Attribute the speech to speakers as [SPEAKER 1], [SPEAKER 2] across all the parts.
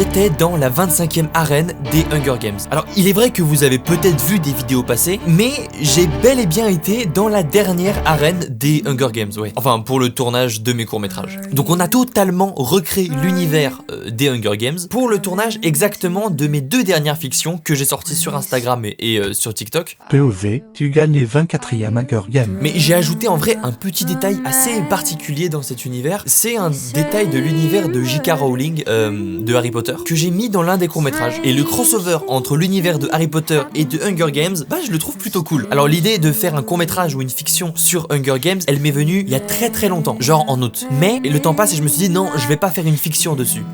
[SPEAKER 1] j'étais dans la 25e arène des Hunger Games. Alors il est vrai que vous avez peut-être vu des vidéos passées, mais j'ai bel et bien été dans la dernière arène des Hunger Games, ouais. Enfin pour le tournage de mes courts-métrages. Donc on a totalement recréé l'univers des Hunger Games pour le tournage exactement de mes 2 dernières fictions que j'ai sorties sur Instagram et sur TikTok.
[SPEAKER 2] POV, tu gagnes les 24e Hunger Games.
[SPEAKER 1] Mais j'ai ajouté en vrai un petit détail assez particulier dans cet univers. C'est un détail de l'univers de J.K. Rowling de Harry Potter que j'ai mis dans l'un des courts-métrages. Et le crossover entre l'univers de Harry Potter et de Hunger Games, bah je le trouve plutôt cool. Alors l'idée de faire un court-métrage ou une fiction sur Hunger Games, elle m'est venue il y a très longtemps, genre en août. Mais le temps passe et je me suis dit non, je vais pas faire une fiction dessus.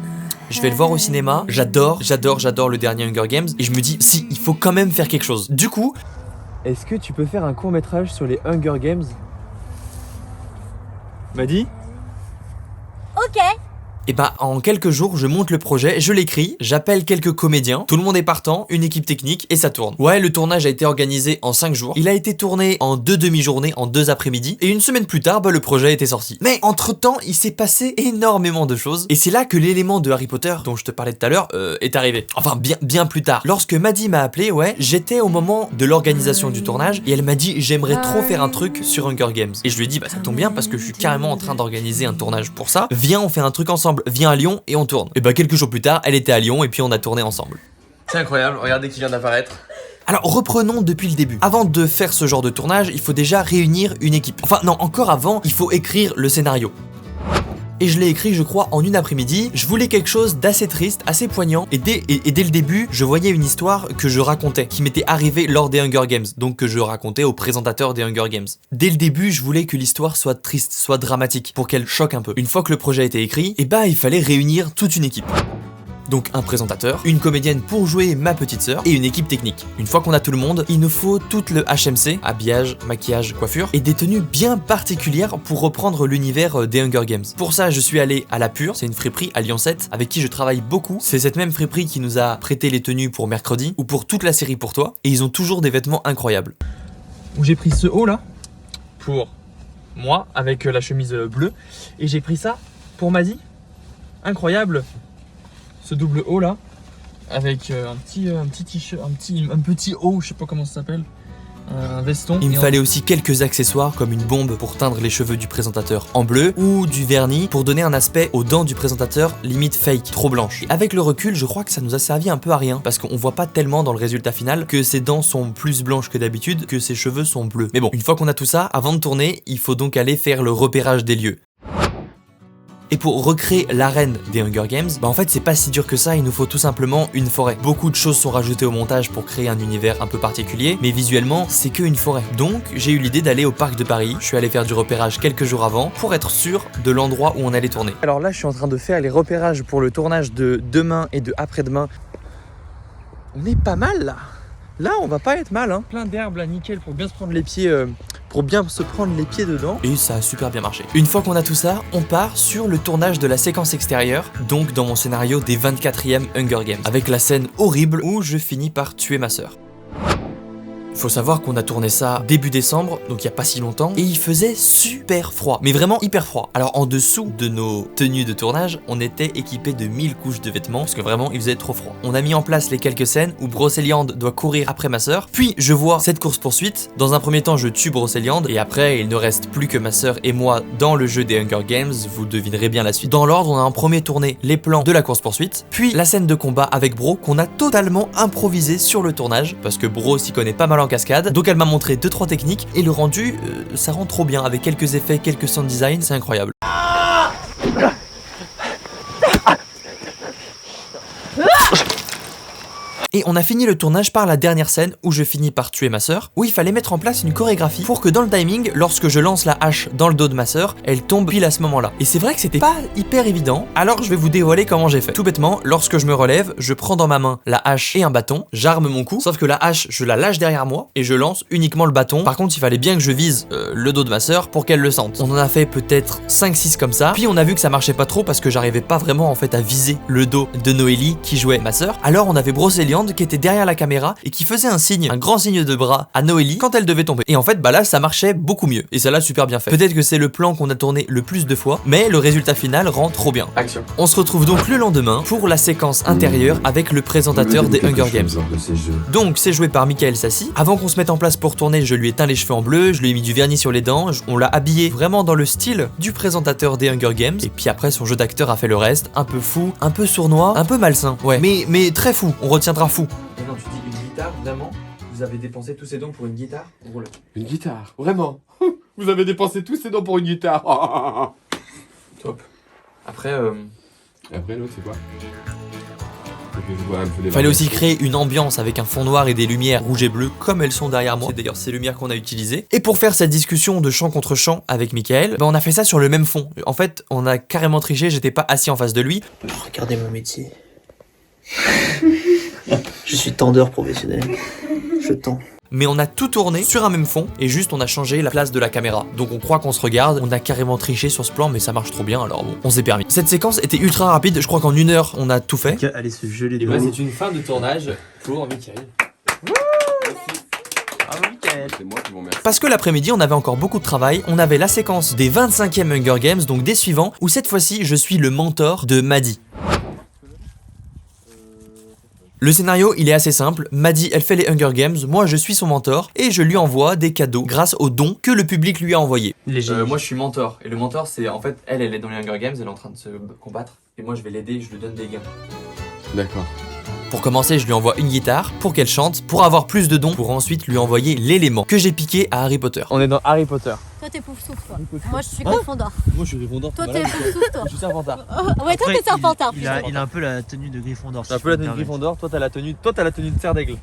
[SPEAKER 1] Je vais le voir au cinéma, j'adore le dernier Hunger Games et je me dis si, il faut quand même faire quelque chose. Du coup, est-ce que tu peux faire un court-métrage sur les Hunger Games? M'a dit?
[SPEAKER 3] Ok.
[SPEAKER 1] Et bah en quelques jours je monte le projet, je l'écris, j'appelle quelques comédiens, tout le monde est partant, une équipe technique et ça tourne. Ouais, le tournage a été organisé en 5 jours, il a été tourné en 2 demi-journées, en 2 après-midi et une semaine plus tard, bah le projet était sorti. Mais entre temps il s'est passé énormément de choses et c'est là que l'élément de Harry Potter dont je te parlais tout à l'heure est arrivé. Enfin bien plus tard. Lorsque Maddy m'a appelé, ouais, j'étais au moment de l'organisation du tournage et elle m'a dit j'aimerais trop faire un truc sur Hunger Games. Et je lui ai dit bah ça tombe bien parce que je suis carrément en train d'organiser un tournage pour ça. Viens on fait un truc ensemble. Viens à Lyon et on tourne. Et bah quelques jours plus tard, elle était à Lyon et puis on a tourné ensemble.
[SPEAKER 4] C'est incroyable, regardez qui vient d'apparaître.
[SPEAKER 1] Alors reprenons depuis le début. Avant de faire ce genre de tournage, il faut déjà réunir une équipe. Enfin non, encore avant, il faut écrire le scénario. Et je l'ai écrit je crois en une après-midi. Je voulais quelque chose d'assez triste, assez poignant et dès le début je voyais une histoire que je racontais, qui m'était arrivée lors des Hunger Games, donc que je racontais au présentateur des Hunger Games. Dès le début je voulais que l'histoire soit triste, soit dramatique, pour qu'elle choque un peu. Une fois que le projet était écrit, et bah il fallait réunir toute une équipe. Donc un présentateur, une comédienne pour jouer ma petite sœur et une équipe technique. Une fois qu'on a tout le monde, il nous faut tout le HMC, habillage, maquillage, coiffure, et des tenues bien particulières pour reprendre l'univers des Hunger Games. Pour ça, je suis allé à La Pure, c'est une friperie à Lyon 7 avec qui je travaille beaucoup. C'est cette même friperie qui nous a prêté les tenues pour mercredi ou pour toute la série Pour Toi, et ils ont toujours des vêtements incroyables. J'ai pris ce haut là pour moi avec la chemise bleue et j'ai pris ça pour Maddy. Incroyable. Ce double haut là avec un petit t-shirt, un petit haut, je sais pas comment ça s'appelle, un veston. Il me fallait aussi quelques accessoires comme une bombe pour teindre les cheveux du présentateur en bleu ou du vernis pour donner un aspect aux dents du présentateur limite fake, trop blanche. Et avec le recul, je crois que ça nous a servi un peu à rien parce qu'on voit pas tellement dans le résultat final que ses dents sont plus blanches que d'habitude, que ses cheveux sont bleus. Mais bon, une fois qu'on a tout ça, avant de tourner, il faut donc aller faire le repérage des lieux. Et pour recréer l'arène des Hunger Games, bah en fait c'est pas si dur que ça, il nous faut tout simplement une forêt. Beaucoup de choses sont rajoutées au montage pour créer un univers un peu particulier, mais visuellement c'est qu'une forêt. Donc j'ai eu l'idée d'aller au parc de Paris, je suis allé faire du repérage quelques jours avant pour être sûr de l'endroit où on allait tourner. Alors là je suis en train de faire les repérages pour le tournage de demain et de après-demain. On est pas mal là. Là on va pas être mal hein. Plein d'herbes là, nickel pour bien se prendre les pieds dedans. Et ça a super bien marché. Une fois qu'on a tout ça, on part sur le tournage de la séquence extérieure, donc dans mon scénario des 24e Hunger Games, avec la scène horrible où je finis par tuer ma sœur. Faut savoir qu'on a tourné ça début décembre, donc il y a pas si longtemps, et il faisait super froid, mais vraiment hyper froid. Alors en dessous de nos tenues de tournage, on était équipés de 1000 couches de vêtements, parce que vraiment il faisait trop froid. On a mis en place les quelques scènes où Brocéliande doit courir après ma sœur, puis je vois cette course-poursuite. Dans un premier temps, je tue Brocéliande, et après il ne reste plus que ma sœur et moi dans le jeu des Hunger Games, vous devinerez bien la suite. Dans l'ordre, on a en premier tourné les plans de la course-poursuite, puis la scène de combat avec Bro, qu'on a totalement improvisé sur le tournage, parce que Bro s'y connaît pas mal en cascade, donc elle m'a montré 2-3 techniques et le rendu ça rend trop bien avec quelques effets, quelques sound design, c'est incroyable. Et on a fini le tournage par la dernière scène où je finis par tuer ma sœur, où il fallait mettre en place une chorégraphie pour que dans le timing, lorsque je lance la hache dans le dos de ma sœur, elle tombe pile à ce moment-là. Et c'est vrai que c'était pas hyper évident, alors je vais vous dévoiler comment j'ai fait. Tout bêtement, lorsque je me relève, je prends dans ma main la hache et un bâton, j'arme mon coup, sauf que la hache, je la lâche derrière moi et je lance uniquement le bâton. Par contre, il fallait bien que je vise le dos de ma sœur pour qu'elle le sente. On en a fait peut-être 5-6 comme ça, puis on a vu que ça marchait pas trop parce que j'arrivais pas vraiment en fait à viser le dos de Noélie qui jouait ma sœur. Alors on avait Brocéliande blonde qui était derrière la caméra et qui faisait un grand signe de bras à Noélie quand elle devait tomber. Et en fait, bah là, ça marchait beaucoup mieux. Et ça l'a super bien fait. Peut-être que c'est le plan qu'on a tourné le plus de fois, mais le résultat final rend trop bien.
[SPEAKER 4] Action.
[SPEAKER 1] On se retrouve donc le lendemain pour la séquence intérieure avec le présentateur des Hunger Games. Donc c'est joué par Michael Sassi. Avant qu'on se mette en place pour tourner, je lui ai teint les cheveux en bleu, je lui ai mis du vernis sur les dents, on l'a habillé vraiment dans le style du présentateur des Hunger Games. Et puis après, son jeu d'acteur a fait le reste, un peu fou, un peu sournois, un peu malsain. Ouais, mais très fou, on retiendra fou.
[SPEAKER 5] Non, tu dis une guitare, vraiment? Vous avez dépensé tous ces dons pour une guitare?
[SPEAKER 4] Une guitare, vraiment. Vous avez dépensé tous ces dons pour une guitare.
[SPEAKER 5] Top. Après,
[SPEAKER 4] Après, l'autre, c'est quoi?
[SPEAKER 1] Fallait aussi créer une ambiance avec un fond noir et des lumières rouges et bleues comme elles sont derrière moi. C'est d'ailleurs ces lumières qu'on a utilisées. Et pour faire cette discussion de chant contre chant avec Michael, bah on a fait ça sur le même fond. En fait, on a carrément triché, j'étais pas assis en face de lui.
[SPEAKER 6] Regardez mon métier. Je suis tendeur professionnel. Je tends.
[SPEAKER 1] Mais on a tout tourné sur un même fond et juste on a changé la place de la caméra. Donc on croit qu'on se regarde, on a carrément triché sur ce plan mais ça marche trop bien alors bon, on s'est permis. Cette séquence était ultra rapide, je crois qu'en 1 heure on a tout fait.
[SPEAKER 6] Allez se geler
[SPEAKER 5] et bah, c'est une fin de tournage pour Michael.
[SPEAKER 4] C'est moi qui vous remercie.
[SPEAKER 1] Parce que l'après-midi on avait encore beaucoup de travail, on avait la séquence des 25e Hunger Games, donc des suivants, où cette fois-ci je suis le mentor de Maddie. Le scénario, il est assez simple. Maddie, elle fait les Hunger Games, moi je suis son mentor et je lui envoie des cadeaux grâce aux dons que le public lui a envoyés.
[SPEAKER 5] Moi je suis mentor et le mentor c'est en fait elle est dans les Hunger Games, elle est en train de se combattre et moi je vais l'aider, je lui donne des gains.
[SPEAKER 4] D'accord.
[SPEAKER 1] Pour commencer, je lui envoie une guitare pour qu'elle chante, pour avoir plus de dons, pour ensuite lui envoyer l'élément que j'ai piqué à Harry Potter.
[SPEAKER 5] On est dans Harry Potter.
[SPEAKER 3] Toi t'es Poufsouffle toi. Moi je suis Gryffondor.
[SPEAKER 5] Moi je suis Gryffondor.
[SPEAKER 3] Toi t'es Poufsouffle toi.
[SPEAKER 5] Je suis Serpentard.
[SPEAKER 3] Ouais toi t'es Serpentard.
[SPEAKER 6] Il a un peu la tenue de Gryffondor.
[SPEAKER 5] J'ai un peu la tenue de Gryffondor, toi t'as la tenue de Serre d'Aigle.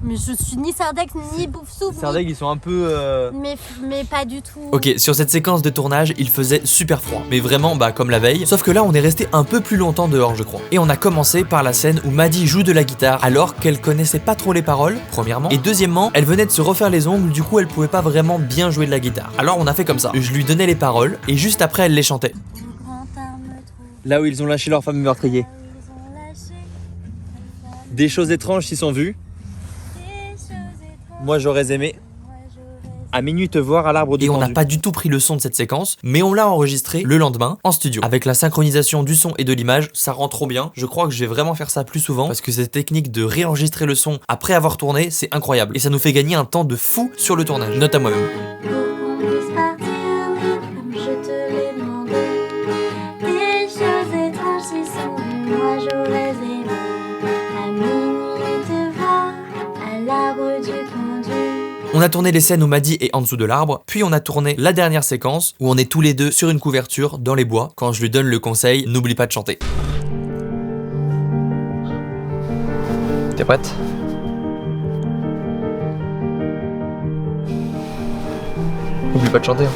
[SPEAKER 3] Mais je suis ni Sardex ni Poufsouffle.
[SPEAKER 5] Serre d'Aigle ils sont un peu
[SPEAKER 3] Mais pas du tout.
[SPEAKER 1] Ok, sur cette séquence de tournage, il faisait super froid, mais vraiment bah comme la veille, sauf que là on est resté un peu plus longtemps dehors je crois. Et on a commencé par la scène où Maddie joue de la guitare alors qu'elle connaissait pas trop les paroles, premièrement, et deuxièmement, elle venait de se refaire les ongles, du coup elle pouvait pas vraiment bien jouer de la guitare. Alors on a fait comme ça, je lui donnais les paroles et juste après elle les chantait.
[SPEAKER 5] là où ils ont lâché leur fameux meurtrier. Des choses étranges s'y sont vues. Moi j'aurais aimé à minuit te voir à l'arbre du
[SPEAKER 1] Et on n'a
[SPEAKER 5] pendu.
[SPEAKER 1] pas du tout pris le son de cette séquence, mais on l'a enregistré le lendemain en studio. Avec la synchronisation du son et de l'image, ça rend trop bien. Je crois que je vais vraiment faire ça plus souvent parce que cette technique de réenregistrer le son après avoir tourné, c'est incroyable. Et ça nous fait gagner un temps de fou sur le tournage, note à moi-même. On a tourné les scènes où Maddie est en dessous de l'arbre, puis on a tourné la dernière séquence où on est tous les deux sur une couverture dans les bois quand je lui donne le conseil, n'oublie pas de chanter.
[SPEAKER 5] T'es prête? N'oublie pas de chanter.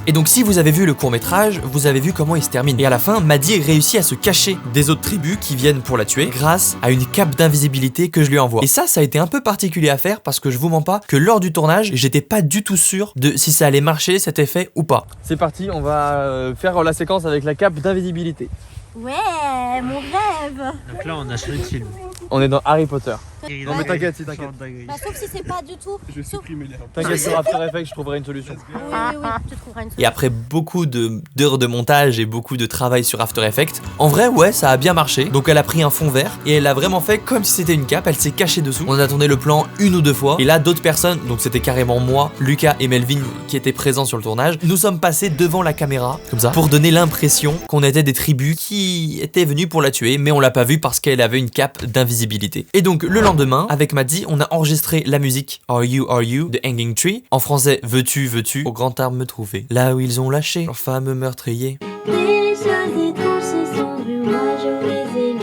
[SPEAKER 1] Et donc si vous avez vu le court-métrage, vous avez vu comment il se termine. Et à la fin, Maddie réussit à se cacher des autres tribus qui viennent pour la tuer grâce à une cape d'invisibilité que je lui envoie. Et ça a été un peu particulier à faire parce que je vous mens pas que lors du tournage, j'étais pas du tout sûr de si ça allait marcher cet effet ou pas.
[SPEAKER 5] C'est parti, on va faire la séquence avec la cape d'invisibilité.
[SPEAKER 3] Ouais, mon rêve.
[SPEAKER 6] Donc là on a changé de film.
[SPEAKER 5] On est dans Harry Potter.
[SPEAKER 3] Non, mais
[SPEAKER 5] t'inquiète, si t'inquiète.
[SPEAKER 3] Bah, sauf si c'est pas du tout. Sauf...
[SPEAKER 5] T'inquiète, sur After Effects, je trouverai une solution.
[SPEAKER 3] Oui, tu trouveras une solution.
[SPEAKER 1] Et après beaucoup d'heures de montage et beaucoup de travail sur After Effects, en vrai ouais ça a bien marché. Donc elle a pris un fond vert et elle a vraiment fait comme si c'était une cape, elle s'est cachée dessous. On a tourné le plan 1 ou 2 fois et là d'autres personnes, donc c'était carrément moi, Lucas et Melvin qui étaient présents sur le tournage, nous sommes passés devant la caméra comme ça pour donner l'impression qu'on était des tribus qui étaient venues pour la tuer, mais on l'a pas vu parce qu'elle avait une cape d'invisibilité. Et donc le lendemain, avec Maddie, on a enregistré la musique Are You de Hanging Tree, en français Veux-tu au grand arbre me trouver, là où ils ont lâché leur fameux meurtrier.
[SPEAKER 3] Des choses étranges se sont vues, moi j'aurais aimé.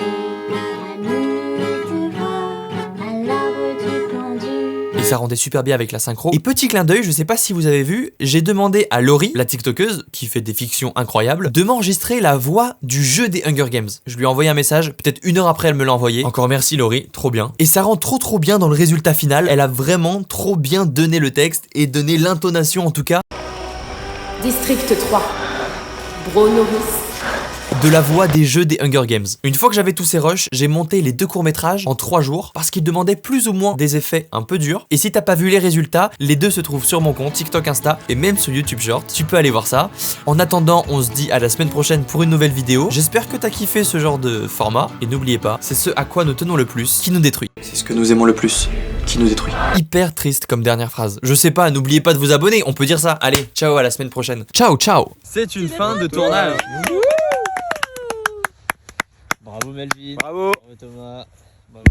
[SPEAKER 3] À minuit te voir, à l'arbre du pendu.
[SPEAKER 1] Et ça rendait super bien avec la synchro. Et petit clin d'œil, je sais pas si vous avez vu, j'ai demandé à Laurie, la tiktokeuse, qui fait des fictions incroyables, de m'enregistrer la voix du jeu des Hunger Games. Je lui ai envoyé un message, peut-être 1 heure après elle me l'a envoyé. Encore merci Laurie, trop bien. Et ça rend trop bien dans le résultat final, elle a vraiment trop bien donné le texte et donné l'intonation en tout cas.
[SPEAKER 7] District 3. Bro Norris.
[SPEAKER 1] de la voix des jeux des Hunger Games. Une fois que j'avais tous ces rushs, j'ai monté les 2 courts-métrages en 3 jours parce qu'ils demandaient plus ou moins des effets un peu durs. Et si t'as pas vu les résultats, les 2 se trouvent sur mon compte TikTok, Insta et même sur YouTube Short. Tu peux aller voir ça. En attendant, on se dit à la semaine prochaine pour une nouvelle vidéo. J'espère que t'as kiffé ce genre de format. Et n'oubliez pas, c'est ce à quoi nous tenons le plus qui nous détruit.
[SPEAKER 5] C'est ce que nous aimons le plus, qui nous détruit.
[SPEAKER 1] Hyper triste comme dernière phrase. Je sais pas, n'oubliez pas de vous abonner, on peut dire ça. Allez, ciao, à la semaine prochaine. Ciao, ciao.
[SPEAKER 7] C'est une fin de tournage.
[SPEAKER 6] Bravo Melvin.
[SPEAKER 7] Bravo.
[SPEAKER 6] Bravo Thomas. Bravo.